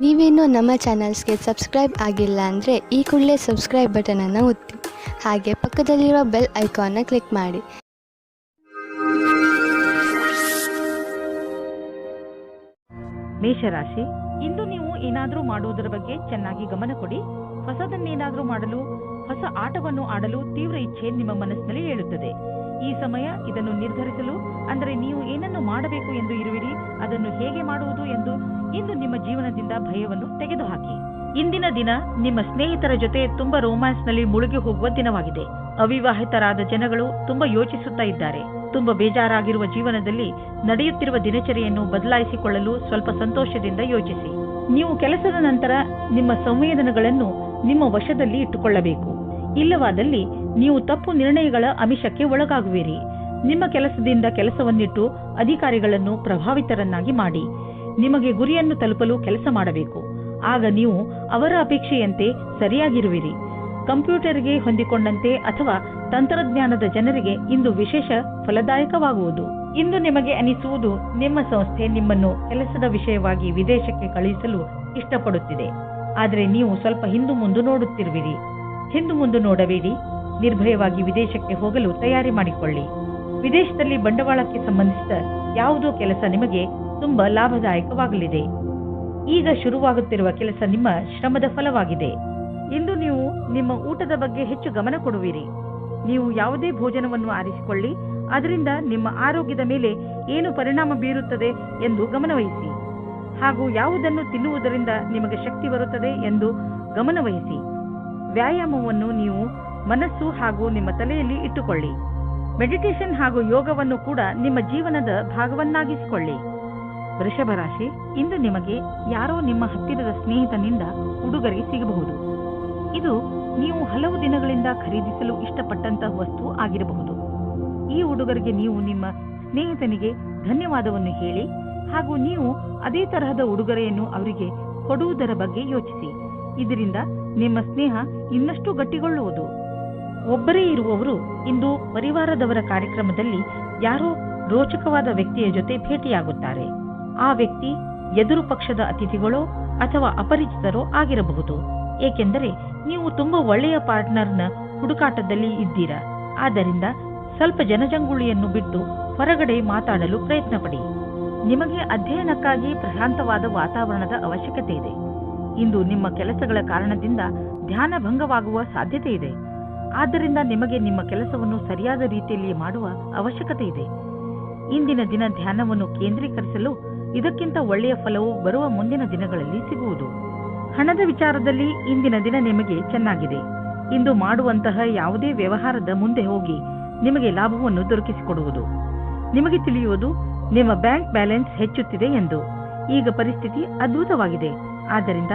ನೀವೇನೂ ನಮ್ಮ ಚಾನಲ್ಸ್ಗೆ ಸಬ್ಸ್ಕ್ರೈಬ್ ಆಗಿಲ್ಲ ಅಂದರೆ ಈ ಕೂಡಲೇ ಸಬ್ಸ್ಕ್ರೈಬ್ ಬಟನನ್ನು ಒತ್ತಿ, ಹಾಗೆ ಪಕ್ಕದಲ್ಲಿರುವ ಬೆಲ್ ಐಕಾನ್ನ ಕ್ಲಿಕ್ ಮಾಡಿ. ಮೇಷರಾಶಿ, ಇಂದು ನೀವು ಏನಾದರೂ ಮಾಡುವುದರ ಬಗ್ಗೆ ಚೆನ್ನಾಗಿ ಗಮನ ಕೊಡಿ. ಹೊಸದನ್ನೇನಾದರೂ ಮಾಡಲು, ಹೊಸ ಆಟವನ್ನು ಆಡಲು ತೀವ್ರ ಇಚ್ಛೆ ನಿಮ್ಮ ಮನಸ್ಸಿನಲ್ಲಿ ಏಳುತ್ತದೆ. ಈ ಸಮಯ ಇದನ್ನು ನಿರ್ಧರಿಸಲು, ಅಂದರೆ ನೀವು ಏನನ್ನು ಮಾಡಬೇಕು ಎಂದು ಇರುವಿರಿ, ಅದನ್ನು ಹೇಗೆ ಮಾಡುವುದು ಎಂದು ಇಂದು ನಿಮ್ಮ ಜೀವನದಿಂದ ಭಯವನ್ನು ತೆಗೆದುಹಾಕಿ. ಇಂದಿನ ದಿನ ನಿಮ್ಮ ಸ್ನೇಹಿತರ ಜೊತೆ ತುಂಬಾ ರೋಮ್ಯಾನ್ಸ್ನಲ್ಲಿ ಮುಳುಗಿ ಹೋಗುವ ದಿನವಾಗಿದೆ. ಅವಿವಾಹಿತರಾದ ಜನಗಳು ತುಂಬಾ ಯೋಚಿಸುತ್ತಾ ಇದ್ದಾರೆ. ತುಂಬಾ ಬೇಜಾರಾಗಿರುವ ಜೀವನದಲ್ಲಿ ನಡೆಯುತ್ತಿರುವ ದಿನಚರಿಯನ್ನು ಬದಲಾಯಿಸಿಕೊಳ್ಳಲು ಸ್ವಲ್ಪ ಸಂತೋಷದಿಂದ ಯೋಚಿಸಿ. ನೀವು ಕೆಲಸದ ನಂತರ ನಿಮ್ಮ ಸಂವೇದನೆಗಳನ್ನು ನಿಮ್ಮ ವಶದಲ್ಲಿ ಇಟ್ಟುಕೊಳ್ಳಬೇಕು. ಇಲ್ಲವಾದಲ್ಲಿ ನೀವು ತಪ್ಪು ನಿರ್ಣಯಗಳ ಆಮಿಷಕ್ಕೆ ಒಳಗಾಗುವಿರಿ. ನಿಮ್ಮ ಕೆಲಸದಿಂದ ಕೆಲಸವನ್ನಿಟ್ಟು ಅಧಿಕಾರಿಗಳನ್ನು ಪ್ರಭಾವಿತರನ್ನಾಗಿ ಮಾಡಿ. ನಿಮಗೆ ಗುರಿಯನ್ನು ತಲುಪಲು ಕೆಲಸ ಮಾಡಬೇಕು. ಆಗ ನೀವು ಅವರ ಅಪೇಕ್ಷೆಯಂತೆ ಸರಿಯಾಗಿರುವಿರಿ. ಕಂಪ್ಯೂಟರ್ಗೆ ಹೊಂದಿಕೊಂಡಂತೆ ಅಥವಾ ತಂತ್ರಜ್ಞಾನದ ಜನರಿಗೆ ಇಂದು ವಿಶೇಷ ಫಲದಾಯಕವಾಗುವುದು. ಇಂದು ನಿಮಗೆ ಅನಿಸುವುದು ನಿಮ್ಮ ಸಂಸ್ಥೆ ನಿಮ್ಮನ್ನು ಕೆಲಸದ ವಿಷಯವಾಗಿ ವಿದೇಶಕ್ಕೆ ಕಳುಹಿಸಲು ಇಷ್ಟಪಡುತ್ತಿದೆ. ಆದರೆ ನೀವು ಸ್ವಲ್ಪ ಹಿಂದು ಮುಂದು ನೋಡುತ್ತಿರುವಿರಿ. ಹಿಂದು ಮುಂದು ನೋಡಬೇಡಿ. ನಿರ್ಭಯವಾಗಿ ವಿದೇಶಕ್ಕೆ ಹೋಗಲು ತಯಾರಿ ಮಾಡಿಕೊಳ್ಳಿ. ವಿದೇಶದಲ್ಲಿ ಬಂಡವಾಳಕ್ಕೆ ಸಂಬಂಧಿಸಿದ ಯಾವುದೋ ಕೆಲಸ ನಿಮಗೆ ತುಂಬಾ ಲಾಭದಾಯಕವಾಗಲಿದೆ. ಈಗ ಶುರುವಾಗುತ್ತಿರುವ ಕೆಲಸ ನಿಮ್ಮ ಶ್ರಮದ ಫಲವಾಗಿದೆ. ಇಂದು ನೀವು ನಿಮ್ಮ ಊಟದ ಬಗ್ಗೆ ಹೆಚ್ಚು ಗಮನ ಕೊಡುವಿರಿ. ನೀವು ಯಾವುದೇ ಭೋಜನವನ್ನು ಆರಿಸಿಕೊಳ್ಳಿ, ಅದರಿಂದ ನಿಮ್ಮ ಆರೋಗ್ಯದ ಮೇಲೆ ಏನು ಪರಿಣಾಮ ಬೀರುತ್ತದೆ ಎಂದು ಗಮನವಹಿಸಿ. ಹಾಗೂ ಯಾವುದನ್ನು ತಿನ್ನುವುದರಿಂದ ನಿಮಗೆ ಶಕ್ತಿ ಬರುತ್ತದೆ ಎಂದು ಗಮನವಹಿಸಿ. ವ್ಯಾಯಾಮವನ್ನು ನೀವು ಮನಸ್ಸು ಹಾಗೂ ನಿಮ್ಮ ತಲೆಯಲ್ಲಿ ಇಟ್ಟುಕೊಳ್ಳಿ. ಮೆಡಿಟೇಷನ್ ಹಾಗೂ ಯೋಗವನ್ನು ಕೂಡ ನಿಮ್ಮ ಜೀವನದ ಭಾಗವನ್ನಾಗಿಸಿಕೊಳ್ಳಿ. ವೃಷಭ ರಾಶಿ, ಇಂದು ನಿಮಗೆ ಯಾರೋ ನಿಮ್ಮ ಹತ್ತಿರದ ಸ್ನೇಹಿತನಿಂದ ಉಡುಗೊರೆ ಸಿಗಬಹುದು. ಇದು ನೀವು ಹಲವು ದಿನಗಳಿಂದ ಖರೀದಿಸಲು ಇಷ್ಟಪಟ್ಟಂತಹ ವಸ್ತು ಆಗಿರಬಹುದು. ಈ ಉಡುಗೊರೆಗೆ ನೀವು ನಿಮ್ಮ ಸ್ನೇಹಿತನಿಗೆ ಧನ್ಯವಾದವನ್ನು ಹೇಳಿ, ಹಾಗೂ ನೀವು ಅದೇ ತರಹದ ಉಡುಗೊರೆಯನ್ನು ಅವರಿಗೆ ಕೊಡುವುದರ ಬಗ್ಗೆ ಯೋಚಿಸಿ. ಇದರಿಂದ ನಿಮ್ಮ ಸ್ನೇಹ ಇನ್ನಷ್ಟು ಗಟ್ಟಿಗೊಳ್ಳುವುದು. ಒಬ್ಬರೇ ಇರುವವರು ಇಂದು ಪರಿವಾರದವರ ಕಾರ್ಯಕ್ರಮದಲ್ಲಿ ಯಾರೋ ರೋಚಕವಾದ ವ್ಯಕ್ತಿಯ ಜೊತೆ ಭೇಟಿಯಾಗುತ್ತಾರೆ. ಆ ವ್ಯಕ್ತಿ ಎದುರು ಪಕ್ಷದ ಅತಿಥಿಗಳೋ ಅಥವಾ ಅಪರಿಚಿತರೋ ಆಗಿರಬಹುದು. ಏಕೆಂದರೆ ನೀವು ತುಂಬಾ ಒಳ್ಳೆಯ ಪಾರ್ಟ್ನರ್ನ ಹುಡುಕಾಟದಲ್ಲಿ ಇದ್ದೀರಾ. ಆದ್ದರಿಂದ ಸ್ವಲ್ಪ ಜನಜಂಗುಳಿಯನ್ನು ಬಿಟ್ಟು ಹೊರಗಡೆ ಮಾತಾಡಲು ಪ್ರಯತ್ನ ಪಡಿ. ನಿಮಗೆ ಅಧ್ಯಯನಕ್ಕಾಗಿ ಪ್ರಶಾಂತವಾದ ವಾತಾವರಣದ ಅವಶ್ಯಕತೆ ಇದೆ. ಇಂದು ನಿಮ್ಮ ಕೆಲಸಗಳ ಕಾರಣದಿಂದ ಧ್ಯಾನ ಭಂಗವಾಗುವ ಸಾಧ್ಯತೆ ಇದೆ. ಆದ್ದರಿಂದ ನಿಮಗೆ ನಿಮ್ಮ ಕೆಲಸವನ್ನು ಸರಿಯಾದ ರೀತಿಯಲ್ಲಿ ಮಾಡುವ ಅವಶ್ಯಕತೆ ಇದೆ. ಇಂದಿನ ದಿನ ಧ್ಯಾನವನ್ನು ಕೇಂದ್ರೀಕರಿಸಲು ಇದಕ್ಕಿಂತ ಒಳ್ಳೆಯ ಫಲವು ಬರುವ ಮುಂದಿನ ದಿನಗಳಲ್ಲಿ ಸಿಗುವುದು. ಹಣದ ವಿಚಾರದಲ್ಲಿ ಇಂದಿನ ದಿನ ನಿಮಗೆ ಚೆನ್ನಾಗಿದೆ. ಇಂದು ಮಾಡುವಂತಹ ಯಾವುದೇ ವ್ಯವಹಾರದ ಮುಂದೆ ಹೋಗಿ ನಿಮಗೆ ಲಾಭವನ್ನು ದೊರಕಿಸಿಕೊಡುವುದು. ನಿಮಗೆ ತಿಳಿಯುವುದು ನಿಮ್ಮ ಬ್ಯಾಂಕ್ ಬ್ಯಾಲೆನ್ಸ್ ಹೆಚ್ಚುತ್ತಿದೆ ಎಂದು. ಈಗ ಪರಿಸ್ಥಿತಿ ಅದ್ಭುತವಾಗಿದೆ. ಆದ್ದರಿಂದ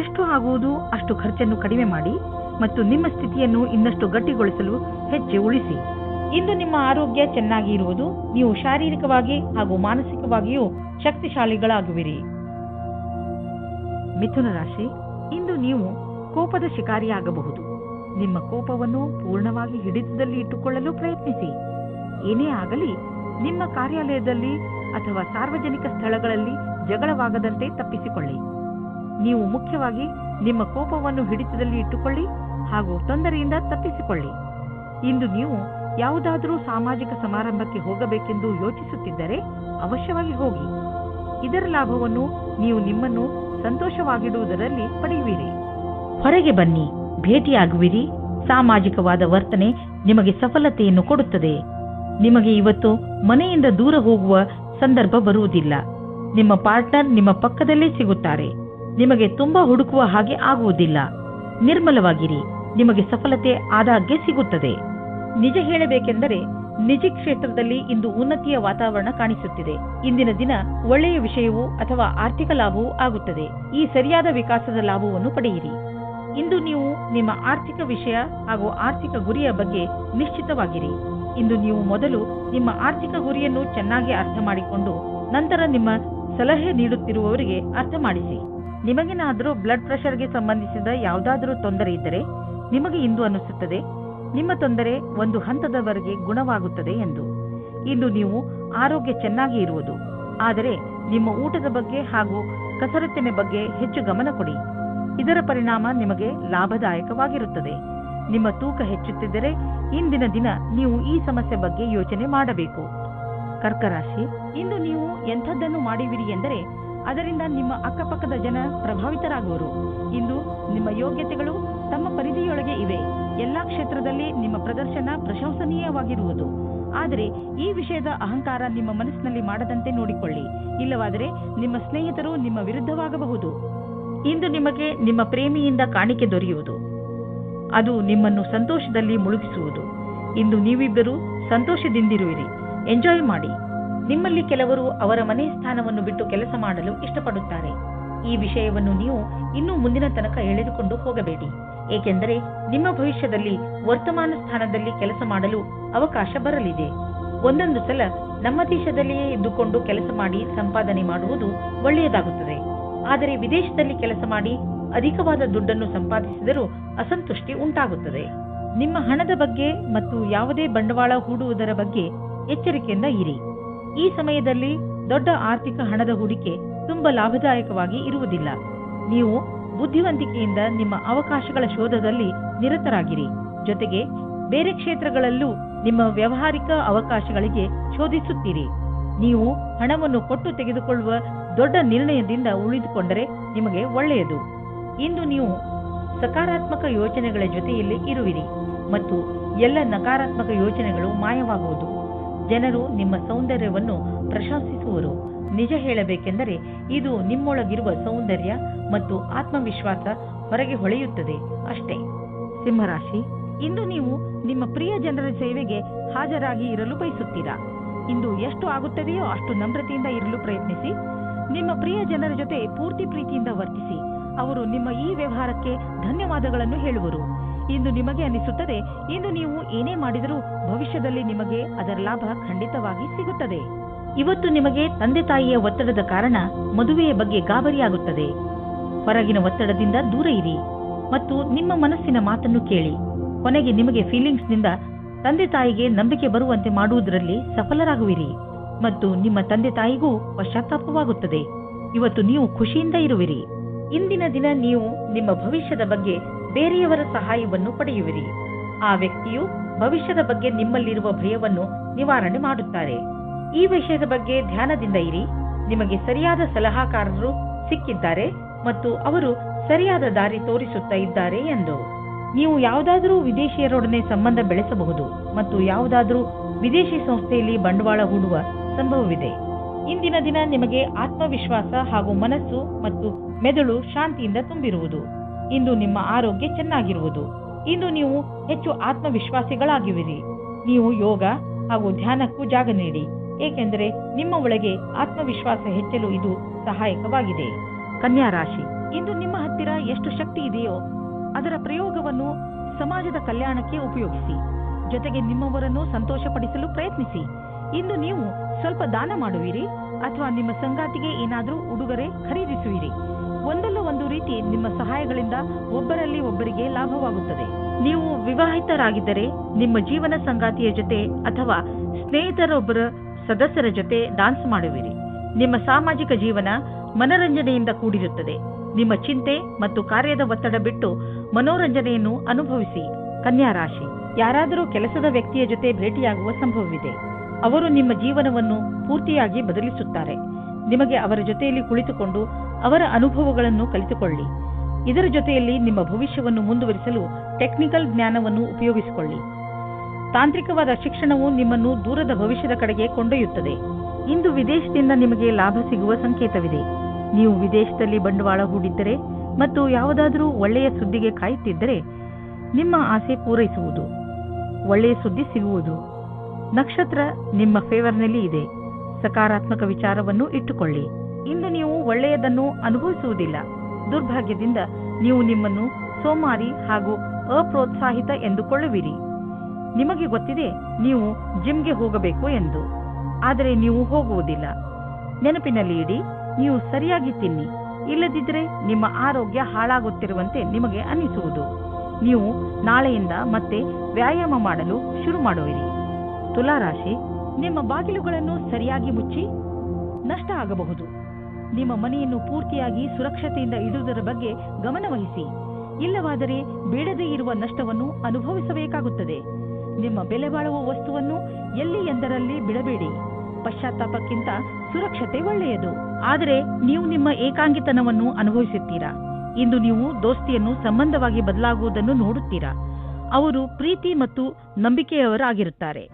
ಎಷ್ಟು ಆಗುವುದು ಅಷ್ಟು ಖರ್ಚನ್ನು ಕಡಿಮೆ ಮಾಡಿ ಮತ್ತು ನಿಮ್ಮ ಸ್ಥಿತಿಯನ್ನು ಇನ್ನಷ್ಟು ಗಟ್ಟಿಗೊಳಿಸಲು ಹೆಚ್ಚು ಉಳಿಸಿ. ಇಂದು ನಿಮ್ಮ ಆರೋಗ್ಯ ಚೆನ್ನಾಗಿ ಇರುವುದು. ನೀವು ಶಾರೀರಿಕವಾಗಿ ಹಾಗೂ ಮಾನಸಿಕವಾಗಿಯೂ ಶಕ್ತಿಶಾಲಿಗಳಾಗುವಿರಿ. ಮಿಥುನ ರಾಶಿ, ಇಂದು ನೀವು ಕೋಪದ ಶಿಕಾರಿಯಾಗಬಹುದು. ನಿಮ್ಮ ಕೋಪವನ್ನು ಪೂರ್ಣವಾಗಿ ಹಿಡಿತದಲ್ಲಿ ಇಟ್ಟುಕೊಳ್ಳಲು ಪ್ರಯತ್ನಿಸಿ. ಏನೇ ಆಗಲಿ ನಿಮ್ಮ ಕಾರ್ಯಾಲಯದಲ್ಲಿ ಅಥವಾ ಸಾರ್ವಜನಿಕ ಸ್ಥಳಗಳಲ್ಲಿ ಜಗಳವಾಗದಂತೆ ತಪ್ಪಿಸಿಕೊಳ್ಳಿ. ನೀವು ಮುಖ್ಯವಾಗಿ ನಿಮ್ಮ ಕೋಪವನ್ನು ಹಿಡಿತದಲ್ಲಿ ಇಟ್ಟುಕೊಳ್ಳಿ ಹಾಗೂ ತೊಂದರೆಯಿಂದ ತಪ್ಪಿಸಿಕೊಳ್ಳಿ. ಇಂದು ನೀವು ಯಾವುದಾದರೂ ಸಾಮಾಜಿಕ ಸಮಾರಂಭಕ್ಕೆ ಹೋಗಬೇಕೆಂದು ಯೋಚಿಸುತ್ತಿದ್ದರೆ ಅವಶ್ಯವಾಗಿ ಹೋಗಿ. ಇದರ ಲಾಭವನ್ನು ನೀವು ನಿಮ್ಮನ್ನು ಸಂತೋಷವಾಗಿಡುವುದರಲ್ಲಿ ಪಡೆಯುವಿರಿ. ಹೊರಗೆ ಬನ್ನಿ, ಭೇಟಿಯಾಗುವಿರಿ. ಸಾಮಾಜಿಕವಾದ ವರ್ತನೆ ನಿಮಗೆ ಸಫಲತೆಯನ್ನು ಕೊಡುತ್ತದೆ. ನಿಮಗೆ ಇವತ್ತು ಮನೆಯಿಂದ ದೂರ ಹೋಗುವ ಸಂದರ್ಭ ಬರುವುದಿಲ್ಲ. ನಿಮ್ಮ ಪಾರ್ಟ್ನರ್ ನಿಮ್ಮ ಪಕ್ಕದಲ್ಲೇ ಸಿಗುತ್ತಾರೆ. ನಿಮಗೆ ತುಂಬಾ ಹುಡುಕುವ ಹಾಗೆ ಆಗುವುದಿಲ್ಲ. ನಿರ್ಮಲವಾಗಿರಿ. ನಿಮಗೆ ಸಫಲತೆ ಆದಾಗ್ಗೆ ಸಿಗುತ್ತದೆ. ನಿಜ ಹೇಳಬೇಕೆಂದರೆ ನಿಜ ಕ್ಷೇತ್ರದಲ್ಲಿ ಇಂದು ಉನ್ನತಿಯ ವಾತಾವರಣ ಕಾಣಿಸುತ್ತಿದೆ. ಇಂದಿನ ದಿನ ಒಳ್ಳೆಯ ವಿಷಯವೂ ಅಥವಾ ಆರ್ಥಿಕ ಲಾಭವೂ ಆಗುತ್ತದೆ. ಈ ಸರಿಯಾದ ವಿಕಾಸದ ಲಾಭವನ್ನು ಪಡೆಯಿರಿ. ಇಂದು ನೀವು ನಿಮ್ಮ ಆರ್ಥಿಕ ವಿಷಯ ಹಾಗೂ ಆರ್ಥಿಕ ಗುರಿಯ ಬಗ್ಗೆ ನಿಶ್ಚಿತವಾಗಿರಿ. ಇಂದು ನೀವು ಮೊದಲು ನಿಮ್ಮ ಆರ್ಥಿಕ ಗುರಿಯನ್ನು ಚೆನ್ನಾಗಿ ಅರ್ಥ ಮಾಡಿಕೊಂಡು ನಂತರ ನಿಮ್ಮ ಸಲಹೆ ನೀಡುತ್ತಿರುವವರಿಗೆ ಅರ್ಥ ಮಾಡಿಸಿ. ನಿಮಗೇನಾದರೂ ಬ್ಲಡ್ ಪ್ರೆಷರ್ಗೆ ಸಂಬಂಧಿಸಿದ ಯಾವುದಾದರೂ ತೊಂದರೆ ಇದ್ದರೆ ನಿಮಗೆ ಇಂದು ಅನಿಸುತ್ತದೆ ನಿಮ್ಮ ತೊಂದರೆ ಒಂದು ಹಂತದವರೆಗೆ ಗುಣವಾಗುತ್ತದೆ ಎಂದು. ಇಂದು ನೀವು ಆರೋಗ್ಯ ಚೆನ್ನಾಗಿ ಇರುವುದು. ಆದರೆ ನಿಮ್ಮ ಊಟದ ಬಗ್ಗೆ ಹಾಗೂ ಕಸರತ್ತಿನ ಬಗ್ಗೆ ಹೆಚ್ಚು ಗಮನ ಕೊಡಿ. ಇದರ ಪರಿಣಾಮ ನಿಮಗೆ ಲಾಭದಾಯಕವಾಗಿರುತ್ತದೆ. ನಿಮ್ಮ ತೂಕ ಹೆಚ್ಚುತ್ತಿದ್ದರೆ ಇಂದಿನ ದಿನ ನೀವು ಈ ಸಮಸ್ಯೆ ಬಗ್ಗೆ ಯೋಚನೆ ಮಾಡಬೇಕು. ಕರ್ಕರಾಶಿ, ಇಂದು ನೀವು ಎಂಥದ್ದನ್ನು ಮಾಡುವಿರಿ ಎಂದರೆ ಅದರಿಂದ ನಿಮ್ಮ ಅಕ್ಕಪಕ್ಕದ ಜನ ಪ್ರಭಾವಿತರಾಗುವರು. ಇಂದು ನಿಮ್ಮ ಯೋಗ್ಯತೆಗಳು ತಮ್ಮ ಪರಿಧಿಯೊಳಗೆ ಇವೆ. ಎಲ್ಲಾ ಕ್ಷೇತ್ರದಲ್ಲಿ ನಿಮ್ಮ ಪ್ರದರ್ಶನ ಪ್ರಶಂಸನೀಯವಾಗಿರುವುದು. ಆದರೆ ಈ ವಿಷಯದ ಅಹಂಕಾರ ನಿಮ್ಮ ಮನಸ್ಸಿನಲ್ಲಿ ಮಾಡದಂತೆ ನೋಡಿಕೊಳ್ಳಿ. ಇಲ್ಲವಾದರೆ ನಿಮ್ಮ ಸ್ನೇಹಿತರು ನಿಮ್ಮ ವಿರುದ್ಧವಾಗಬಹುದು. ಇಂದು ನಿಮಗೆ ನಿಮ್ಮ ಪ್ರೇಮಿಯಿಂದ ಕಾಣಿಕೆ ದೊರೆಯುವುದು. ಅದು ನಿಮ್ಮನ್ನು ಸಂತೋಷದಲ್ಲಿ ಮುಳುಗಿಸುವುದು. ಇಂದು ನೀವಿಬ್ಬರು ಸಂತೋಷದಿಂದಿರುವಿರಿ. ಎಂಜಾಯ್ ಮಾಡಿ. ನಿಮ್ಮಲ್ಲಿ ಕೆಲವರು ಅವರ ಮನೆ ಸ್ಥಾನವನ್ನು ಬಿಟ್ಟು ಕೆಲಸ ಮಾಡಲು ಇಷ್ಟಪಡುತ್ತಾರೆ. ಈ ವಿಷಯವನ್ನು ನೀವು ಇನ್ನೂ ಮುಂದಿನ ತನಕ ಎಳೆದುಕೊಂಡು ಹೋಗಬೇಡಿ. ಏಕೆಂದರೆ ನಿಮ್ಮ ಭವಿಷ್ಯದಲ್ಲಿ ವರ್ತಮಾನ ಸ್ಥಾನದಲ್ಲಿ ಕೆಲಸ ಮಾಡಲು ಅವಕಾಶ ಬರಲಿದೆ. ಒಂದೊಂದು ಸಲ ನಮ್ಮ ದೇಶದಲ್ಲಿಯೇ ಇದ್ದುಕೊಂಡು ಕೆಲಸ ಮಾಡಿ ಸಂಪಾದನೆ ಮಾಡುವುದು ಒಳ್ಳೆಯದಾಗುತ್ತದೆ. ಆದರೆ ವಿದೇಶದಲ್ಲಿ ಕೆಲಸ ಮಾಡಿ ಅಧಿಕವಾದ ದುಡ್ಡನ್ನು ಸಂಪಾದಿಸಿದರೂ ಅಸಂತುಷ್ಟಿ ಉಂಟಾಗುತ್ತದೆ. ನಿಮ್ಮ ಹಣದ ಬಗ್ಗೆ ಮತ್ತು ಯಾವುದೇ ಬಂಡವಾಳ ಹೂಡುವುದರ ಬಗ್ಗೆ ಎಚ್ಚರಿಕೆಯಿಂದ ಇರಿ. ಈ ಸಮಯದಲ್ಲಿ ದೊಡ್ಡ ಆರ್ಥಿಕ ಹಣದ ಹೂಡಿಕೆ ತುಂಬಾ ಲಾಭದಾಯಕವಾಗಿ ಇರುವುದಿಲ್ಲ. ನೀವು ಬುದ್ಧಿವಂತಿಕೆಯಿಂದ ನಿಮ್ಮ ಅವಕಾಶಗಳ ಶೋಧದಲ್ಲಿ ನಿರತರಾಗಿರಿ. ಜೊತೆಗೆ ಬೇರೆ ಕ್ಷೇತ್ರಗಳಲ್ಲೂ ನಿಮ್ಮ ವ್ಯಾವಹಾರಿಕ ಅವಕಾಶಗಳಿಗೆ ಶೋಧಿಸುತ್ತೀರಿ. ನೀವು ಹಣವನ್ನು ಕೊಟ್ಟು ತೆಗೆದುಕೊಳ್ಳುವ ದೊಡ್ಡ ನಿರ್ಣಯದಿಂದ ಉಳಿದುಕೊಂಡರೆ ನಿಮಗೆ ಒಳ್ಳೆಯದು. ಇಂದು ನೀವು ಸಕಾರಾತ್ಮಕ ಯೋಚನೆಗಳ ಜೊತೆಯಲ್ಲಿ ಇರುವಿರಿ ಮತ್ತು ಎಲ್ಲ ನಕಾರಾತ್ಮಕ ಯೋಚನೆಗಳು ಮಾಯವಾಗುವುದು. ಜನರು ನಿಮ್ಮ ಸೌಂದರ್ಯವನ್ನು ಪ್ರಶಂಸಿಸುವರು. ನಿಜ ಹೇಳಬೇಕೆಂದರೆ ಇದು ನಿಮ್ಮೊಳಗಿರುವ ಸೌಂದರ್ಯ ಮತ್ತು ಆತ್ಮವಿಶ್ವಾಸ ಹೊರಗೆ ಹೊಳೆಯುತ್ತದೆ ಅಷ್ಟೇ. ಸಿಂಹರಾಶಿ, ಇಂದು ನೀವು ನಿಮ್ಮ ಪ್ರಿಯ ಜನರ ಸೇವೆಗೆ ಹಾಜರಾಗಿ ಇರಲು ಬಯಸುತ್ತೀರಾ. ಇಂದು ಎಷ್ಟು ಆಗುತ್ತದೆಯೋ ಅಷ್ಟು ನಮ್ರತೆಯಿಂದ ಇರಲು ಪ್ರಯತ್ನಿಸಿ. ನಿಮ್ಮ ಪ್ರಿಯ ಜನರ ಜೊತೆ ಪೂರ್ತಿ ಪ್ರೀತಿಯಿಂದ ವರ್ತಿಸಿ. ಅವರು ನಿಮ್ಮ ಈ ವ್ಯವಹಾರಕ್ಕೆ ಧನ್ಯವಾದಗಳನ್ನು ಹೇಳುವರು. ಇಂದು ನಿಮಗೆ ಅನಿಸುತ್ತದೆ ಇಂದು ನೀವು ಏನೇ ಮಾಡಿದರೂ ಭವಿಷ್ಯದಲ್ಲಿ ನಿಮಗೆ ಅದರ ಲಾಭ ಖಂಡಿತವಾಗಿ ಸಿಗುತ್ತದೆ. ಇವತ್ತು ನಿಮಗೆ ತಂದೆ ತಾಯಿಯ ಒತ್ತಡದ ಕಾರಣ ಮದುವೆಯ ಬಗ್ಗೆ ಗಾಬರಿಯಾಗುತ್ತದೆ. ಹೊರಗಿನ ಒತ್ತಡದಿಂದ ದೂರ ಇರಿ ಮತ್ತು ನಿಮ್ಮ ಮನಸ್ಸಿನ ಮಾತನ್ನು ಕೇಳಿ. ಕೊನೆಗೆ ನಿಮಗೆ ಫೀಲಿಂಗ್ಸ್ನಿಂದ ತಂದೆ ತಾಯಿಗೆ ನಂಬಿಕೆ ಬರುವಂತೆ ಮಾಡುವುದರಲ್ಲಿ ಸಫಲರಾಗುವಿರಿ ಮತ್ತು ನಿಮ್ಮ ತಂದೆ ತಾಯಿಗೂ ಪಶ್ಚಾತ್ತಾಪವಾಗುತ್ತದೆ. ಇವತ್ತು ನೀವು ಖುಷಿಯಿಂದ ಇರುವಿರಿ. ಇಂದಿನ ದಿನ ನೀವು ನಿಮ್ಮ ಭವಿಷ್ಯದ ಬಗ್ಗೆ ಬೇರೆಯವರ ಸಹಾಯವನ್ನು ಪಡೆಯುವಿರಿ. ಆ ವ್ಯಕ್ತಿಯು ಭವಿಷ್ಯದ ಬಗ್ಗೆ ನಿಮ್ಮಲ್ಲಿರುವ ಭಯವನ್ನು ನಿವಾರಣೆ ಮಾಡುತ್ತಾರೆ. ಈ ವಿಷಯದ ಬಗ್ಗೆ ಧ್ಯಾನದಿಂದ ಇರಿ. ನಿಮಗೆ ಸರಿಯಾದ ಸಲಹಾಕಾರರು ಸಿಕ್ಕಿದ್ದಾರೆ ಮತ್ತು ಅವರು ಸರಿಯಾದ ದಾರಿ ತೋರಿಸುತ್ತಾ ಇದ್ದಾರೆ ಎಂದು. ನೀವು ಯಾವುದಾದರೂ ವಿದೇಶಿಯರೊಡನೆ ಸಂಬಂಧ ಬೆಳೆಸಬಹುದು ಮತ್ತು ಯಾವುದಾದರೂ ವಿದೇಶಿ ಸಂಸ್ಥೆಯಲ್ಲಿ ಬಂಡವಾಳ ಹೂಡುವ ಸಂಭವವಿದೆ. ಇಂದಿನ ದಿನ ನಿಮಗೆ ಆತ್ಮವಿಶ್ವಾಸ ಹಾಗೂ ಮನಸ್ಸು ಮತ್ತು ಮೆದುಳು ಶಾಂತಿಯಿಂದ ತುಂಬಿರುವುದು. ಇಂದು ನಿಮ್ಮ ಆರೋಗ್ಯ ಚೆನ್ನಾಗಿರುವುದು. ಇಂದು ನೀವು ಹೆಚ್ಚು ಆತ್ಮವಿಶ್ವಾಸಿಗಳಾಗಿರುವಿರಿ. ನೀವು ಯೋಗ ಹಾಗೂ ಧ್ಯಾನಕ್ಕೂ ಜಾಗ ನೀಡಿ, ಏಕೆಂದರೆ ನಿಮ್ಮ ಒಳಗೆ ಆತ್ಮವಿಶ್ವಾಸ ಹೆಚ್ಚಲು ಇದು ಸಹಾಯಕವಾಗಿದೆ. ಕನ್ಯಾ ರಾಶಿ, ಇಂದು ನಿಮ್ಮ ಹತ್ತಿರ ಎಷ್ಟು ಶಕ್ತಿ ಇದೆಯೋ ಅದರ ಪ್ರಯೋಗವನ್ನು ಸಮಾಜದ ಕಲ್ಯಾಣಕ್ಕೆ ಉಪಯೋಗಿಸಿ. ಜೊತೆಗೆ ನಿಮ್ಮವರನ್ನು ಸಂತೋಷಪಡಿಸಲು ಪ್ರಯತ್ನಿಸಿ. ಇಂದು ನೀವು ಸ್ವಲ್ಪ ದಾನ ಮಾಡುವಿರಿ ಅಥವಾ ನಿಮ್ಮ ಸಂಗಾತಿಗೆ ಏನಾದರೂ ಉಡುಗೊರೆ ಖರೀದಿಸುವಿರಿ. ಒಂದಲ್ಲ ಒಂದು ರೀತಿ ನಿಮ್ಮ ಸಹಾಯಗಳಿಂದ ಒಬ್ಬರಲ್ಲಿ ಒಬ್ಬರಿಗೆ ಲಾಭವಾಗುತ್ತದೆ. ನೀವು ವಿವಾಹಿತರಾಗಿದ್ದರೆ ನಿಮ್ಮ ಜೀವನ ಸಂಗಾತಿಯ ಜೊತೆ ಅಥವಾ ಸ್ನೇಹಿತರೊಬ್ಬರ ಸದಸ್ಯರ ಜೊತೆ ಡಾನ್ಸ್ ಮಾಡುವಿರಿ. ನಿಮ್ಮ ಸಾಮಾಜಿಕ ಜೀವನ ಮನರಂಜನೆಯಿಂದ ಕೂಡಿರುತ್ತದೆ. ನಿಮ್ಮ ಚಿಂತೆ ಮತ್ತು ಕಾರ್ಯದ ಒತ್ತಡ ಬಿಟ್ಟು ಮನೋರಂಜನೆಯನ್ನು ಅನುಭವಿಸಿ. ಕನ್ಯಾ ರಾಶಿ, ಯಾರಾದರೂ ಕೆಲಸದ ವ್ಯಕ್ತಿಯ ಜೊತೆ ಭೇಟಿಯಾಗುವ ಸಂಭವವಿದೆ. ಅವರು ನಿಮ್ಮ ಜೀವನವನ್ನು ಪೂರ್ತಿಯಾಗಿ ಬದಲಿಸುತ್ತಾರೆ. ನಿಮಗೆ ಅವರ ಜೊತೆಯಲ್ಲಿ ಕುಳಿತುಕೊಂಡು ಅವರ ಅನುಭವಗಳನ್ನು ಕಲಿತುಕೊಳ್ಳಿ. ಇದರ ಜೊತೆಯಲ್ಲಿ ನಿಮ್ಮ ಭವಿಷ್ಯವನ್ನು ಮುಂದುವರಿಸಲು ಟೆಕ್ನಿಕಲ್ ಜ್ಞಾನವನ್ನು ಉಪಯೋಗಿಸಿಕೊಳ್ಳಿ. ತಾಂತ್ರಿಕವಾದ ಶಿಕ್ಷಣವು ನಿಮ್ಮನ್ನು ದೂರದ ಭವಿಷ್ಯದ ಕಡೆಗೆ ಕೊಂಡೊಯ್ಯುತ್ತದೆ. ಇಂದು ವಿದೇಶದಿಂದ ನಿಮಗೆ ಲಾಭ ಸಿಗುವ ಸಂಕೇತವಿದೆ. ನೀವು ವಿದೇಶದಲ್ಲಿ ಬಂಡವಾಳ ಹೂಡಿದ್ದರೆ ಮತ್ತು ಯಾವುದಾದರೂ ಒಳ್ಳೆಯ ಸುದ್ದಿಗೆ ಕಾಯುತ್ತಿದ್ದರೆ ನಿಮ್ಮ ಆಸೆ ಪೂರೈಸುವುದು. ಒಳ್ಳೆಯ ಸುದ್ದಿ ಸಿಗುವುದು. ನಕ್ಷತ್ರ ನಿಮ್ಮ ಫೇವರ್ನಲ್ಲಿ ಇದೆ. ಸಕಾರಾತ್ಮಕ ವಿಚಾರವನ್ನು ಇಟ್ಟುಕೊಳ್ಳಿ. ಇಂದು ನೀವು ಒಳ್ಳೆಯದನ್ನು ಅನುಭವಿಸುವುದಿಲ್ಲ. ದುರ್ಭಾಗ್ಯದಿಂದ ನೀವು ನಿಮ್ಮನ್ನು ಸೋಮಾರಿ ಹಾಗೂ ಅಪ್ರೋತ್ಸಾಹಿತ ಎಂದುಕೊಳ್ಳುವಿರಿ. ನಿಮಗೆ ಗೊತ್ತಿದೆ ನೀವು ಜಿಮ್ಗೆ ಹೋಗಬೇಕು ಎಂದು, ಆದರೆ ನೀವು ಹೋಗುವುದಿಲ್ಲ. ನೆನಪಿನಲ್ಲಿ ಇಡಿ, ನೀವು ಸರಿಯಾಗಿ ತಿನ್ನಿ, ಇಲ್ಲದಿದ್ದರೆ ನಿಮ್ಮ ಆರೋಗ್ಯ ಹಾಳಾಗುತ್ತಿರುವಂತೆ ನಿಮಗೆ ಅನ್ನಿಸುವುದು. ನೀವು ನಾಳೆಯಿಂದ ಮತ್ತೆ ವ್ಯಾಯಾಮ ಮಾಡಲು ಶುರು ಮಾಡುವಿರಿ. ತುಲಾರಾಶಿ, ನಿಮ್ಮ ಬಾಗಿಲುಗಳನ್ನು ಸರಿಯಾಗಿ ಮುಚ್ಚಿ. ನಷ್ಟ ಆಗಬಹುದು. ನಿಮ್ಮ ಮನೆಯನ್ನು ಪೂರ್ತಿಯಾಗಿ ಸುರಕ್ಷತೆಯಿಂದ ಇಡುವುದರ ಬಗ್ಗೆ ಗಮನವಹಿಸಿ. ಇಲ್ಲವಾದರೆ ಬೇಡದೇ ಇರುವ ನಷ್ಟವನ್ನು ಅನುಭವಿಸಬೇಕಾಗುತ್ತದೆ. ನಿಮ್ಮ ಬೆಲೆ ಬಾಳುವ ವಸ್ತುವನ್ನು ಎಲ್ಲಿ ಎಂದರಲ್ಲಿ ಬಿಡಬೇಡಿ. ಪಶ್ಚಾತ್ತಾಪಕ್ಕಿಂತ ಸುರಕ್ಷತೆ ಒಳ್ಳೆಯದು. ಆದರೆ ನೀವು ನಿಮ್ಮ ಏಕಾಂಗಿತನವನ್ನು ಅನುಭವಿಸುತ್ತೀರಾ. ಇಂದು ನೀವು ದೋಸ್ತಿಯನ್ನು ಸಂಬಂಧವಾಗಿ ಬದಲಾಗುವುದನ್ನು ನೋಡುತ್ತೀರಾ. ಅವರು ಪ್ರೀತಿ ಮತ್ತು ನಂಬಿಕೆಯವರಾಗಿರುತ್ತಾರೆ.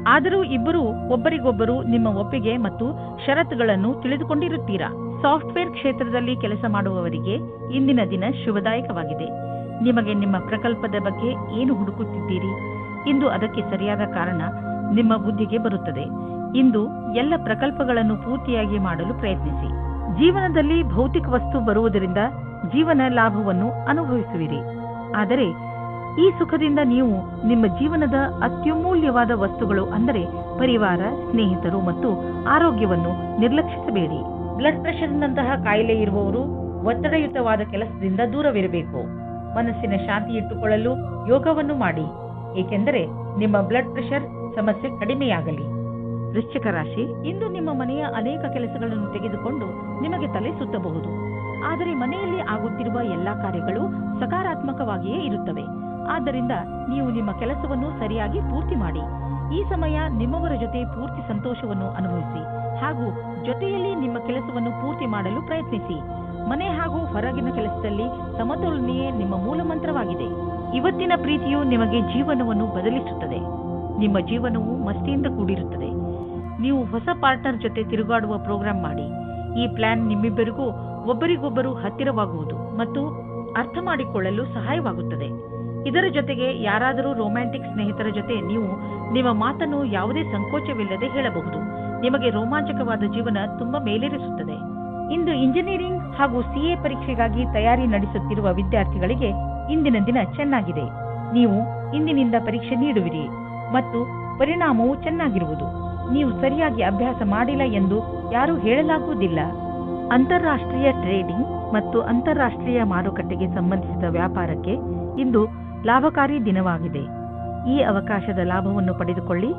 ಆದರೂ ಇಬ್ಬರು ಒಬ್ಬರಿಗೊಬ್ಬರು ನಿಮ್ಮ ಒಪ್ಪಿಗೆ ಮತ್ತು ಷರತ್ತುಗಳನ್ನು ತಿಳಿದುಕೊಂಡಿರುತ್ತೀರಾ. ಸಾಫ್ಟ್ವೇರ್ ಕ್ಷೇತ್ರದಲ್ಲಿ ಕೆಲಸ ಮಾಡುವವರಿಗೆ ಇಂದಿನ ದಿನ ಶುಭದಾಯಕವಾಗಿದೆ. ನಿಮಗೆ ನಿಮ್ಮ ಪ್ರಕಲ್ಪದ ಬಗ್ಗೆ ಏನು ಹುಡುಕುತ್ತಿದ್ದೀರಿ? ಇಂದು ಅದಕ್ಕೆ ಸರಿಯಾದ ಕಾರಣ ನಿಮ್ಮ ಬುದ್ಧಿಗೆ ಬರುತ್ತದೆ. ಇಂದು ಎಲ್ಲ ಪ್ರಕಲ್ಪಗಳನ್ನು ಪೂರ್ತಿಯಾಗಿ ಮಾಡಲು ಪ್ರಯತ್ನಿಸಿ. ಜೀವನದಲ್ಲಿ ಭೌತಿಕ ವಸ್ತು ಬರುವುದರಿಂದ ಜೀವನ ಲಾಭವನ್ನು ಅನುಭವಿಸುವಿರಿ. ಆದರೆ ಈ ಸುಖದಿಂದ ನೀವು ನಿಮ್ಮ ಜೀವನದ ಅತ್ಯಮೂಲ್ಯವಾದ ವಸ್ತುಗಳು ಅಂದರೆ ಪರಿವಾರ, ಸ್ನೇಹಿತರು ಮತ್ತು ಆರೋಗ್ಯವನ್ನು ನಿರ್ಲಕ್ಷಿಸಬೇಡಿ. ಬ್ಲಡ್ ಪ್ರೆಷರ್ನಂತಹ ಕಾಯಿಲೆ ಇರುವವರು ಒತ್ತಡಯುತವಾದ ಕೆಲಸದಿಂದ ದೂರವಿರಬೇಕು. ಮನಸ್ಸಿನ ಶಾಂತಿ ಇಟ್ಟುಕೊಳ್ಳಲು ಯೋಗವನ್ನು ಮಾಡಿ, ಏಕೆಂದರೆ ನಿಮ್ಮ ಬ್ಲಡ್ ಪ್ರೆಷರ್ ಸಮಸ್ಯೆ ಕಡಿಮೆಯಾಗಲಿ. ವೃಶ್ಚಿಕ ರಾಶಿ, ಇಂದು ನಿಮ್ಮ ಮನೆಯ ಅನೇಕ ಕೆಲಸಗಳನ್ನು ತೆಗೆದುಕೊಂಡು ನಿಮಗೆ ತಲೆ ಸುತ್ತಬಹುದು. ಆದರೆ ಮನೆಯಲ್ಲಿ ಆಗುತ್ತಿರುವ ಎಲ್ಲಾ ಕಾರ್ಯಗಳು ಸಕಾರಾತ್ಮಕವಾಗಿಯೇ ಇರುತ್ತವೆ. ಆದ್ದರಿಂದ ನೀವು ನಿಮ್ಮ ಕೆಲಸವನ್ನು ಸರಿಯಾಗಿ ಪೂರ್ತಿ ಮಾಡಿ. ಈ ಸಮಯ ನಿಮ್ಮವರ ಜೊತೆ ಪೂರ್ತಿ ಸಂತೋಷವನ್ನು ಅನುಭವಿಸಿ ಹಾಗೂ ಜೊತೆಯಲ್ಲಿ ನಿಮ್ಮ ಕೆಲಸವನ್ನು ಪೂರ್ತಿ ಮಾಡಲು ಪ್ರಯತ್ನಿಸಿ. ಮನೆ ಹಾಗೂ ಹೊರಗಿನ ಕೆಲಸದಲ್ಲಿ ಸಮತೋಲನೆಯೇ ನಿಮ್ಮ ಮೂಲ ಮಂತ್ರವಾಗಿದೆ. ಇವತ್ತಿನ ಪ್ರೀತಿಯು ನಿಮಗೆ ಜೀವನವನ್ನು ಬದಲಿಸುತ್ತದೆ. ನಿಮ್ಮ ಜೀವನವು ಮಸ್ತಿಯಿಂದ ಕೂಡಿರುತ್ತದೆ. ನೀವು ಹೊಸ ಪಾರ್ಟ್ನರ್ ಜೊತೆ ತಿರುಗಾಡುವ ಪ್ರೋಗ್ರಾಂ ಮಾಡಿ. ಈ ಪ್ಲಾನ್ ನಿಮ್ಮಿಬ್ಬರಿಗೂ ಒಬ್ಬರಿಗೊಬ್ಬರು ಹತ್ತಿರವಾಗುವುದು ಮತ್ತು ಅರ್ಥ ಮಾಡಿಕೊಳ್ಳಲು ಸಹಾಯವಾಗುತ್ತದೆ. ಇದರ ಜೊತೆಗೆ ಯಾರಾದರೂ ರೊಮ್ಯಾಂಟಿಕ್ ಸ್ನೇಹಿತರ ಜೊತೆ ನೀವು ನಿಮ್ಮ ಮಾತನ್ನು ಯಾವುದೇ ಸಂಕೋಚವಿಲ್ಲದೆ ಹೇಳಬಹುದು. ನಿಮಗೆ ರೋಮಾಂಚಕವಾದ ಜೀವನ ತುಂಬಾ ಮೇಲೇರಿಸುತ್ತದೆ. ಇಂದು ಇಂಜಿನಿಯರಿಂಗ್ ಹಾಗೂ ಸಿಎ ಪರೀಕ್ಷೆಗಾಗಿ ತಯಾರಿ ನಡೆಸುತ್ತಿರುವ ವಿದ್ಯಾರ್ಥಿಗಳಿಗೆ ಇಂದಿನ ದಿನ ಚೆನ್ನಾಗಿದೆ. ನೀವು ಇಂದಿನಿಂದ ಪರೀಕ್ಷೆ ನೀಡುವಿರಿ ಮತ್ತು ಪರಿಣಾಮವು ಚೆನ್ನಾಗಿರುವುದು. ನೀವು ಸರಿಯಾಗಿ ಅಭ್ಯಾಸ ಮಾಡಿಲ್ಲ ಎಂದು ಯಾರೂ ಹೇಳಲಾಗುವುದಿಲ್ಲ. ಅಂತಾರಾಷ್ಟ್ರೀಯ ಟ್ರೇಡಿಂಗ್ ಮತ್ತು ಅಂತಾರಾಷ್ಟ್ರೀಯ ಮಾರುಕಟ್ಟೆಗೆ ಸಂಬಂಧಿಸಿದ ವ್ಯಾಪಾರಕ್ಕೆ ಇಂದು ಲಾಭಕಾರಿ ದಿನವಾಗಿದೆ. ಈ ಅವಕಾಶದ ಲಾಭವನ್ನು ಪಡೆದುಕೊಳ್ಳಿ.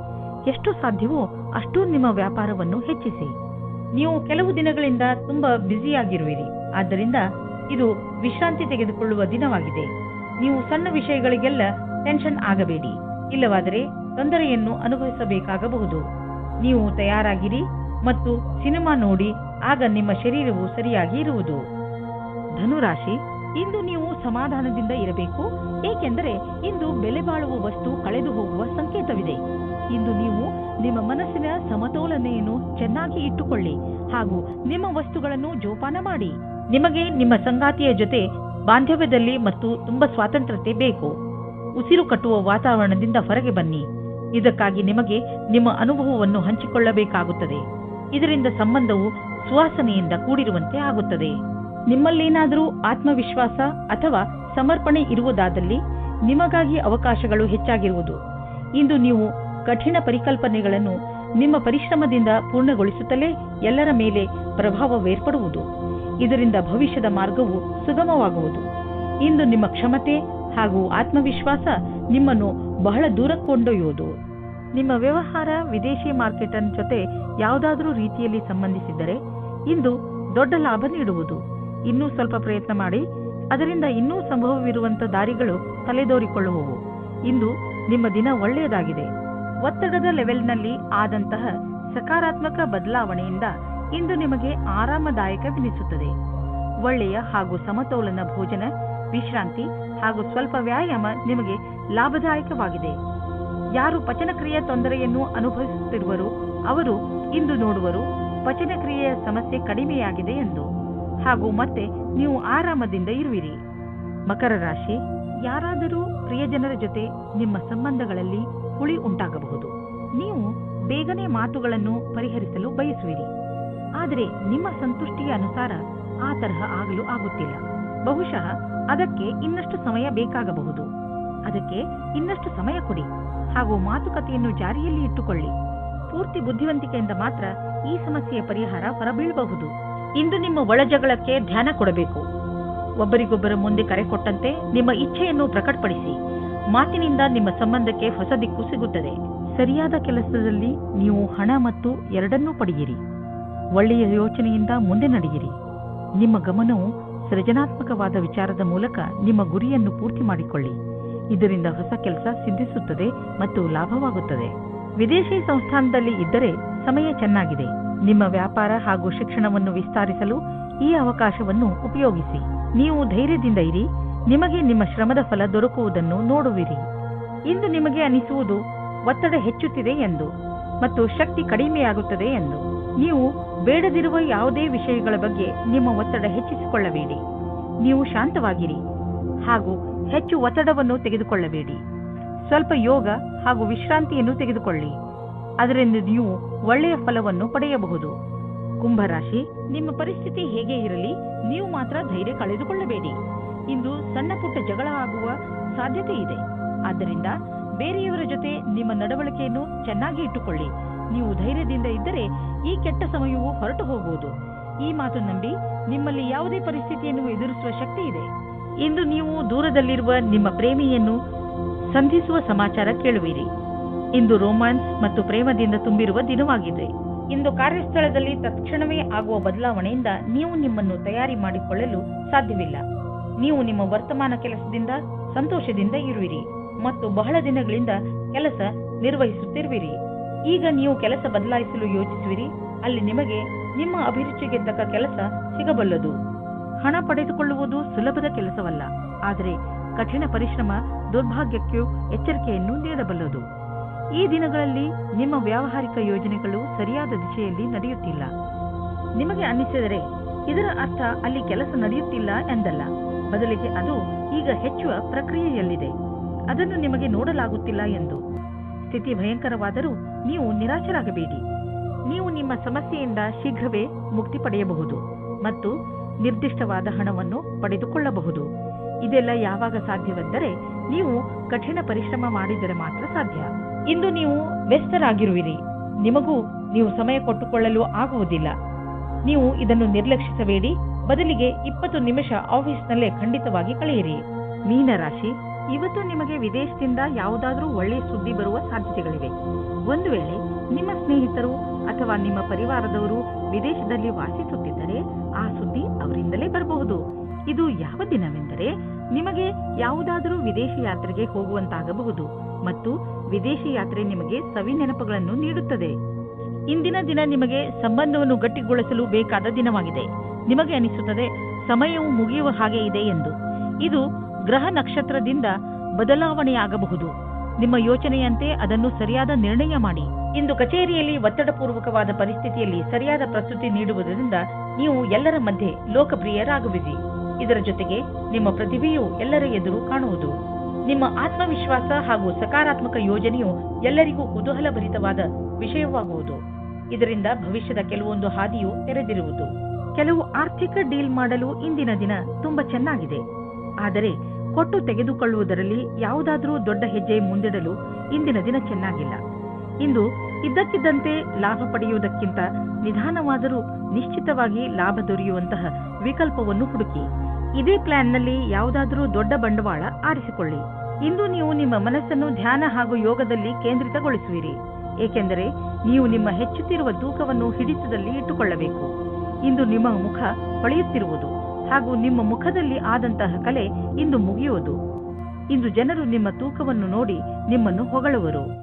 ಎಷ್ಟು ಸಾಧ್ಯವೋ ಅಷ್ಟು ನಿಮ್ಮ ವ್ಯಾಪಾರವನ್ನು ಹೆಚ್ಚಿಸಿ. ನೀವು ಕೆಲವು ದಿನಗಳಿಂದ ತುಂಬಾ ಬ್ಯುಸಿಯಾಗಿರುವಿರಿ. ಆದ್ದರಿಂದ ಇದು ವಿಶ್ರಾಂತಿ ತೆಗೆದುಕೊಳ್ಳುವ ದಿನವಾಗಿದೆ. ನೀವು ಸಣ್ಣ ವಿಷಯಗಳಿಗೆಲ್ಲ ಟೆನ್ಷನ್ ಆಗಬೇಡಿ. ಇಲ್ಲವಾದರೆ ತೊಂದರೆಯನ್ನು ಅನುಭವಿಸಬೇಕಾಗಬಹುದು. ನೀವು ತಯಾರಾಗಿರಿ ಮತ್ತು ಸಿನಿಮಾ ನೋಡಿ, ಆಗ ನಿಮ್ಮ ಶರೀರವು ಸರಿಯಾಗಿ ಇರುವುದು. ಧನುರಾಶಿ, ಇಂದು ನೀವು ಸಮಾಧಾನದಿಂದ ಇರಬೇಕು, ಏಕೆಂದರೆ ಇಂದು ಬೆಲೆ ಬಾಳುವ ವಸ್ತು ಕಳೆದು ಹೋಗುವ ಸಂಕೇತವಿದೆ. ಇಂದು ನೀವು ನಿಮ್ಮ ಮನಸ್ಸಿನ ಸಮತೋಲನೆಯನ್ನು ಚೆನ್ನಾಗಿ ಇಟ್ಟುಕೊಳ್ಳಿ ಹಾಗೂ ನಿಮ್ಮ ವಸ್ತುಗಳನ್ನು ಜೋಪಾನ ಮಾಡಿ. ನಿಮಗೆ ನಿಮ್ಮ ಸಂಗಾತಿಯ ಜೊತೆ ಬಾಂಧವ್ಯದಲ್ಲಿ ಮತ್ತು ತುಂಬಾ ಸ್ವಾತಂತ್ರ್ಯತೆ ಬೇಕು. ಉಸಿರು ಕಟ್ಟುವ ವಾತಾವರಣದಿಂದ ಹೊರಗೆ ಬನ್ನಿ. ಇದಕ್ಕಾಗಿ ನಿಮಗೆ ನಿಮ್ಮ ಅನುಭವವನ್ನು ಹಂಚಿಕೊಳ್ಳಬೇಕಾಗುತ್ತದೆ. ಇದರಿಂದ ಸಂಬಂಧವು ಸುವಾಸನೆಯಿಂದ ಕೂಡಿರುವಂತೆ ಆಗುತ್ತದೆ. ನಿಮ್ಮಲ್ಲೇನಾದರೂ ಆತ್ಮವಿಶ್ವಾಸ ಅಥವಾ ಸಮರ್ಪಣೆ ಇರುವುದಾದಲ್ಲಿ ನಿಮಗಾಗಿ ಅವಕಾಶಗಳು ಹೆಚ್ಚಾಗಿರುವುದು. ಇಂದು ನೀವು ಕಠಿಣ ಪರಿಕಲ್ಪನೆಗಳನ್ನು ನಿಮ್ಮ ಪರಿಶ್ರಮದಿಂದ ಪೂರ್ಣಗೊಳಿಸುತ್ತಲೇ ಎಲ್ಲರ ಮೇಲೆ ಪ್ರಭಾವವೇರ್ಪಡುವುದು. ಇದರಿಂದ ಭವಿಷ್ಯದ ಮಾರ್ಗವು ಸುಗಮವಾಗುವುದು. ಇಂದು ನಿಮ್ಮ ಕ್ಷಮತೆ ಹಾಗೂ ಆತ್ಮವಿಶ್ವಾಸ ನಿಮ್ಮನ್ನು ಬಹಳ ದೂರ ಕೊಂಡೊಯ್ಯುವುದು. ನಿಮ್ಮ ವ್ಯವಹಾರ ವಿದೇಶಿ ಮಾರ್ಕೆಟರ್ ಜೊತೆ ಯಾವುದಾದರೂ ರೀತಿಯಲ್ಲಿ ಸಂಬಂಧಿಸಿದ್ದರೆ ಇಂದು ದೊಡ್ಡ ಲಾಭ ನೀಡುವುದು. ಇನ್ನೂ ಸ್ವಲ್ಪ ಪ್ರಯತ್ನ ಮಾಡಿ, ಅದರಿಂದ ಇನ್ನೂ ಸಂಭವವಿರುವಂತಹ ದಾರಿಗಳು ತಲೆದೋರಿಕೊಳ್ಳುವವು. ಇಂದು ನಿಮ್ಮ ದಿನ ಒಳ್ಳೆಯದಾಗಿದೆ. ಒತ್ತಡದ ಲೆವೆಲ್ನಲ್ಲಿ ಆದಂತಹ ಸಕಾರಾತ್ಮಕ ಬದಲಾವಣೆಯಿಂದ ಇಂದು ನಿಮಗೆ ಆರಾಮದಾಯಕವೆನಿಸುತ್ತದೆ. ಒಳ್ಳೆಯ ಹಾಗೂ ಸಮತೋಲನ ಭೋಜನ, ವಿಶ್ರಾಂತಿ ಹಾಗೂ ಸ್ವಲ್ಪ ವ್ಯಾಯಾಮ ನಿಮಗೆ ಲಾಭದಾಯಕವಾಗಿದೆ. ಯಾರು ಪಚನಕ್ರಿಯೆಯ ತೊಂದರೆಯನ್ನು ಅನುಭವಿಸುತ್ತಿರುವರೋ ಅವರು ಇಂದು ನೋಡುವರು ಪಚನಕ್ರಿಯೆಯ ಸಮಸ್ಯೆ ಕಡಿಮೆಯಾಗಿದೆ ಎಂದು, ಹಾಗೂ ಮತ್ತೆ ನೀವು ಆರಾಮದಿಂದ ಇರುವಿರಿ. ಮಕರ ರಾಶಿ, ಯಾರಾದರೂ ಪ್ರಿಯಜನರ ಜೊತೆ ನಿಮ್ಮ ಸಂಬಂಧಗಳಲ್ಲಿ ಹುಳಿ ಉಂಟಾಗಬಹುದು. ನೀವು ಬೇಗನೆ ಮಾತುಗಳನ್ನು ಪರಿಹರಿಸಲು ಬಯಸುವಿರಿ. ಆದರೆ ನಿಮ್ಮ ಸಂತುಷ್ಟಿಯ ಅನುಸಾರ ಆ ತರಹ ಆಗಲು ಆಗುತ್ತಿಲ್ಲ. ಬಹುಶಃ ಅದಕ್ಕೆ ಇನ್ನಷ್ಟು ಸಮಯ ಬೇಕಾಗಬಹುದು. ಅದಕ್ಕೆ ಇನ್ನಷ್ಟು ಸಮಯ ಕೊಡಿ ಹಾಗೂ ಮಾತುಕತೆಯನ್ನು ಜಾರಿಯಲ್ಲಿ ಇಟ್ಟುಕೊಳ್ಳಿ. ಪೂರ್ತಿ ಬುದ್ಧಿವಂತಿಕೆಯಿಂದ ಮಾತ್ರ ಈ ಸಮಸ್ಯೆಯ ಪರಿಹಾರ ಹೊರಬೀಳಬಹುದು. ಇಂದು ನಿಮ್ಮ ಒಳಜಗಳಕ್ಕೆ ಧ್ಯಾನ ಕೊಡಬೇಕು. ಒಬ್ಬರಿಗೊಬ್ಬರ ಮುಂದೆ ಕರೆ ಕೊಟ್ಟಂತೆ ನಿಮ್ಮ ಇಚ್ಛೆಯನ್ನು ಪ್ರಕಟಪಡಿಸಿ. ಮಾತಿನಿಂದ ನಿಮ್ಮ ಸಂಬಂಧಕ್ಕೆ ಹೊಸ ದಿಕ್ಕು ಸಿಗುತ್ತದೆ. ಸರಿಯಾದ ಕೆಲಸದಲ್ಲಿ ನೀವು ಹಣ ಮತ್ತು ಎರಡನ್ನೂ ಪಡೆಯಿರಿ. ಒಳ್ಳೆಯ ಯೋಚನೆಯಿಂದ ಮುಂದೆ ನಡೆಯಿರಿ. ನಿಮ್ಮ ಗಮನವು ಸೃಜನಾತ್ಮಕವಾದ ವಿಚಾರದ ಮೂಲಕ ನಿಮ್ಮ ಗುರಿಯನ್ನು ಪೂರ್ತಿ ಮಾಡಿಕೊಳ್ಳಿ. ಇದರಿಂದ ಹೊಸ ಕೆಲಸ ಸಿದ್ಧಿಸುತ್ತದೆ ಮತ್ತು ಲಾಭವಾಗುತ್ತದೆ. ವಿದೇಶಿ ಸಂಸ್ಥಾನದಲ್ಲಿ ಇದ್ದರೆ ಸಮಯ ಚೆನ್ನಾಗಿದೆ. ನಿಮ್ಮ ವ್ಯಾಪಾರ ಹಾಗೂ ಶಿಕ್ಷಣವನ್ನು ವಿಸ್ತರಿಸಲು ಈ ಅವಕಾಶವನ್ನು ಉಪಯೋಗಿಸಿ. ನೀವು ಧೈರ್ಯದಿಂದ ಇರಿ. ನಿಮಗೆ ನಿಮ್ಮ ಶ್ರಮದ ಫಲ ದೊರಕುವುದನ್ನು ನೋಡುವಿರಿ. ಇಂದು ನಿಮಗೆ ಅನಿಸುವುದು ಒತ್ತಡ ಹೆಚ್ಚುತ್ತಿದೆ ಎಂದು ಮತ್ತು ಶಕ್ತಿ ಕಡಿಮೆಯಾಗುತ್ತದೆ ಎಂದು. ನೀವು ಬೇಡದಿರುವ ಯಾವುದೇ ವಿಷಯಗಳ ಬಗ್ಗೆ ನಿಮ್ಮ ಒತ್ತಡ ಹೆಚ್ಚಿಸಿಕೊಳ್ಳಬೇಡಿ. ನೀವು ಶಾಂತವಾಗಿರಿ ಹಾಗೂ ಹೆಚ್ಚು ಒತ್ತಡವನ್ನು ತೆಗೆದುಕೊಳ್ಳಬೇಡಿ. ಸ್ವಲ್ಪ ಯೋಗ ಹಾಗೂ ವಿಶ್ರಾಂತಿಯನ್ನು ತೆಗೆದುಕೊಳ್ಳಿ. ಅದರಿಂದ ನೀವು ಒಳ್ಳೆಯ ಫಲವನ್ನು ಪಡೆಯಬಹುದು. ಕುಂಭರಾಶಿ, ನಿಮ್ಮ ಪರಿಸ್ಥಿತಿ ಹೇಗೆ ಇರಲಿ, ನೀವು ಮಾತ್ರ ಧೈರ್ಯ ಕಳೆದುಕೊಳ್ಳಬೇಡಿ. ಇಂದು ಸಣ್ಣ ಪುಟ್ಟ ಜಗಳ ಆಗುವ ಸಾಧ್ಯತೆ ಇದೆ. ಆದ್ದರಿಂದ ಬೇರೆಯವರ ಜೊತೆ ನಿಮ್ಮ ನಡವಳಿಕೆಯನ್ನು ಚೆನ್ನಾಗಿ ಇಟ್ಟುಕೊಳ್ಳಿ. ನೀವು ಧೈರ್ಯದಿಂದ ಇದ್ದರೆ ಈ ಕೆಟ್ಟ ಸಮಯವು ಹೊರಟು ಹೋಗುವುದು. ಈ ಮಾತು ನಂಬಿ ನಿಮ್ಮಲ್ಲಿ ಯಾವುದೇ ಪರಿಸ್ಥಿತಿಯನ್ನು ಎದುರಿಸುವ ಶಕ್ತಿ ಇದೆ. ಇಂದು ನೀವು ದೂರದಲ್ಲಿರುವ ನಿಮ್ಮ ಪ್ರೇಮಿಯನ್ನು ಸಂಧಿಸುವ ಸಮಾಚಾರ ಕೇಳುವಿರಿ. ಇಂದು ರೋಮ್ಯಾನ್ಸ್ ಮತ್ತು ಪ್ರೇಮದಿಂದ ತುಂಬಿರುವ ದಿನವಾಗಿದೆ. ಇಂದು ಕಾರ್ಯಸ್ಥಳದಲ್ಲಿ ತಕ್ಷಣವೇ ಆಗುವ ಬದಲಾವಣೆಯಿಂದ ನೀವು ನಿಮ್ಮನ್ನು ತಯಾರಿ ಮಾಡಿಕೊಳ್ಳಲು ಸಾಧ್ಯವಿಲ್ಲ. ನೀವು ನಿಮ್ಮ ವರ್ತಮಾನ ಕೆಲಸದಿಂದ ಸಂತೋಷದಿಂದ ಇರುವಿರಿ ಮತ್ತು ಬಹಳ ದಿನಗಳಿಂದ ಕೆಲಸ ನಿರ್ವಹಿಸುತ್ತಿರುವಿರಿ. ಈಗ ನೀವು ಕೆಲಸ ಬದಲಾಯಿಸಲು ಯೋಚಿಸುವಿರಿ. ಅಲ್ಲಿ ನಿಮಗೆ ನಿಮ್ಮ ಅಭಿರುಚಿಗೆ ತಕ್ಕ ಕೆಲಸ ಸಿಗಬಲ್ಲದು. ಹಣ ಪಡೆದುಕೊಳ್ಳುವುದು ಸುಲಭದ ಕೆಲಸವಲ್ಲ, ಆದರೆ ಕಠಿಣ ಪರಿಶ್ರಮ ದುರ್ಭಾಗ್ಯಕ್ಕೂ ಎಚ್ಚರಿಕೆಯನ್ನು ನೀಡಬಲ್ಲದು. ಈ ದಿನಗಳಲ್ಲಿ ನಿಮ್ಮ ವ್ಯಾವಹಾರಿಕ ಯೋಜನೆಗಳು ಸರಿಯಾದ ದಿಶೆಯಲ್ಲಿ ನಡೆಯುತ್ತಿಲ್ಲ. ನಿಮಗೆ ಅನ್ನಿಸಿದರೆ ಇದರ ಅರ್ಥ ಅಲ್ಲಿ ಕೆಲಸ ನಡೆಯುತ್ತಿಲ್ಲ ಎಂದಲ್ಲ. ಬದಲಿಗೆ ಅದು ಈಗ ಹೆಚ್ಚುವ ಪ್ರಕ್ರಿಯೆಯಲ್ಲಿದೆ. ಅದನ್ನು ನಿಮಗೆ ನೋಡಲಾಗುತ್ತಿಲ್ಲ ಎಂದು. ಸ್ಥಿತಿ ಭಯಂಕರವಾದರೂ ನೀವು ನಿರಾಶರಾಗಬೇಡಿ. ನೀವು ನಿಮ್ಮ ಸಮಸ್ಯೆಯಿಂದ ಶೀಘ್ರವೇ ಮುಕ್ತಿ ಪಡೆಯಬಹುದು ಮತ್ತು ನಿರ್ದಿಷ್ಟವಾದ ಹಣವನ್ನು ಪಡೆದುಕೊಳ್ಳಬಹುದು. ಇದೆಲ್ಲ ಯಾವಾಗ ಸಾಧ್ಯವೆಂದರೆ ನೀವು ಕಠಿಣ ಪರಿಶ್ರಮ ಮಾಡಿದರೆ ಮಾತ್ರ ಸಾಧ್ಯ. ಇಂದು ನೀವು ವ್ಯಸ್ತರಾಗಿರುವಿರಿ. ನಿಮಗೂ ನೀವು ಸಮಯ ಕೊಟ್ಟುಕೊಳ್ಳಲು ಆಗುವುದಿಲ್ಲ. ನೀವು ಇದನ್ನು ನಿರ್ಲಕ್ಷಿಸಬೇಡಿ. ಬದಲಿಗೆ 20 ನಿಮಿಷ ಆಫೀಸ್ನಲ್ಲೇ ಖಂಡಿತವಾಗಿ ಕಳೆಯಿರಿ. ಮೀನರಾಶಿ, ಇವತ್ತು ನಿಮಗೆ ವಿದೇಶದಿಂದ ಯಾವುದಾದರೂ ಒಳ್ಳೆಯ ಸುದ್ದಿ ಬರುವ ಸಾಧ್ಯತೆಗಳಿವೆ. ಒಂದು ವೇಳೆ ನಿಮ್ಮ ಸ್ನೇಹಿತರು ಅಥವಾ ನಿಮ್ಮ ಪರಿವಾರದವರು ವಿದೇಶದಲ್ಲಿ ವಾಸಿಸುತ್ತಿದ್ದರೆ ಆ ಸುದ್ದಿ ಅವರಿಂದಲೇ ಬರಬಹುದು. ಇದು ಯಾವ ದಿನವೆಂದರೆ ನಿಮಗೆ ಯಾವುದಾದರೂ ವಿದೇಶಿ ಯಾತ್ರೆಗೆ ಹೋಗುವಂತಾಗಬಹುದು ಮತ್ತು ವಿದೇಶಿ ಯಾತ್ರೆ ನಿಮಗೆ ಸವಿ ನೆನಪುಗಳನ್ನು ನೀಡುತ್ತದೆ. ಇಂದಿನ ದಿನ ನಿಮಗೆ ಸಂಬಂಧವನ್ನು ಗಟ್ಟಿಗೊಳಿಸಲು ಬೇಕಾದ ದಿನವಾಗಿದೆ. ನಿಮಗೆ ಅನಿಸುತ್ತದೆ ಸಮಯವು ಮುಗಿಯುವ ಹಾಗೆ ಇದೆ ಎಂದು. ಇದು ಗ್ರಹ ನಕ್ಷತ್ರದಿಂದ ಬದಲಾವಣೆಯಾಗಬಹುದು. ನಿಮ್ಮ ಯೋಚನೆಯಂತೆ ಅದನ್ನು ಸರಿಯಾದ ನಿರ್ಣಯ ಮಾಡಿ. ಇಂದು ಕಚೇರಿಯಲ್ಲಿ ಒತ್ತಡಪೂರ್ವಕವಾದ ಪರಿಸ್ಥಿತಿಯಲ್ಲಿ ಸರಿಯಾದ ಪ್ರಸ್ತುತಿ ನೀಡುವುದರಿಂದ ನೀವು ಎಲ್ಲರ ಮಧ್ಯೆ ಲೋಕಪ್ರಿಯರಾಗುವಿರಿ. ಇದರ ಜೊತೆಗೆ ನಿಮ್ಮ ಪ್ರತಿಭೆಯು ಎಲ್ಲರ ಎದುರು ಕಾಣುವುದು. ನಿಮ್ಮ ಆತ್ಮವಿಶ್ವಾಸ ಹಾಗೂ ಸಕಾರಾತ್ಮಕ ಯೋಜನೆಯು ಎಲ್ಲರಿಗೂ ಕುತೂಹಲಭರಿತವಾದ ವಿಷಯವಾಗುವುದು. ಇದರಿಂದ ಭವಿಷ್ಯದ ಕೆಲವೊಂದು ಹಾದಿಯು ತೆರೆದಿರುವುದು. ಕೆಲವು ಆರ್ಥಿಕ ಡೀಲ್ ಮಾಡಲು ಇಂದಿನ ದಿನ ತುಂಬಾ ಚೆನ್ನಾಗಿದೆ. ಆದರೆ ಕೊಟ್ಟು ತೆಗೆದುಕೊಳ್ಳುವುದರಲ್ಲಿ ಯಾವುದಾದರೂ ದೊಡ್ಡ ಹೆಜ್ಜೆ ಮುಂದಿಡಲು ಇಂದಿನ ದಿನ ಚೆನ್ನಾಗಿಲ್ಲ. ಇಂದು ಇದ್ದಕ್ಕಿದ್ದಂತೆ ಲಾಭ ಪಡೆಯುವುದಕ್ಕಿಂತ ನಿಧಾನವಾದರೂ ನಿಶ್ಚಿತವಾಗಿ ಲಾಭ ದೊರೆಯುವಂತಹ ವಿಕಲ್ಪವನ್ನು ಹುಡುಕಿ. ಇದೇ ಪ್ಲಾನ್ನಲ್ಲಿ ಯಾವುದಾದರೂ ದೊಡ್ಡ ಬಂಡವಾಳ ಆರಿಸಿಕೊಳ್ಳಿ. ಇಂದು ನೀವು ನಿಮ್ಮ ಮನಸ್ಸನ್ನು ಧ್ಯಾನ ಹಾಗೂ ಯೋಗದಲ್ಲಿ ಕೇಂದ್ರಿತಗೊಳಿಸುವಿರಿ, ಏಕೆಂದರೆ ನೀವು ನಿಮ್ಮ ಹೆಚ್ಚುತ್ತಿರುವ ತೂಕವನ್ನು ಹಿಡಿತದಲ್ಲಿ ಇಟ್ಟುಕೊಳ್ಳಬೇಕು. ಇಂದು ನಿಮ್ಮ ಮುಖ ಹೊಳೆಯುತ್ತಿರುವುದು ಹಾಗೂ ನಿಮ್ಮ ಮುಖದಲ್ಲಿ ಆದಂತಹ ಕಲೆ ಇಂದು ಮುಗಿಯುವುದು. ಇಂದು ಜನರು ನಿಮ್ಮ ತೂಕವನ್ನು ನೋಡಿ ನಿಮ್ಮನ್ನು ಹೊಗಳುವರು.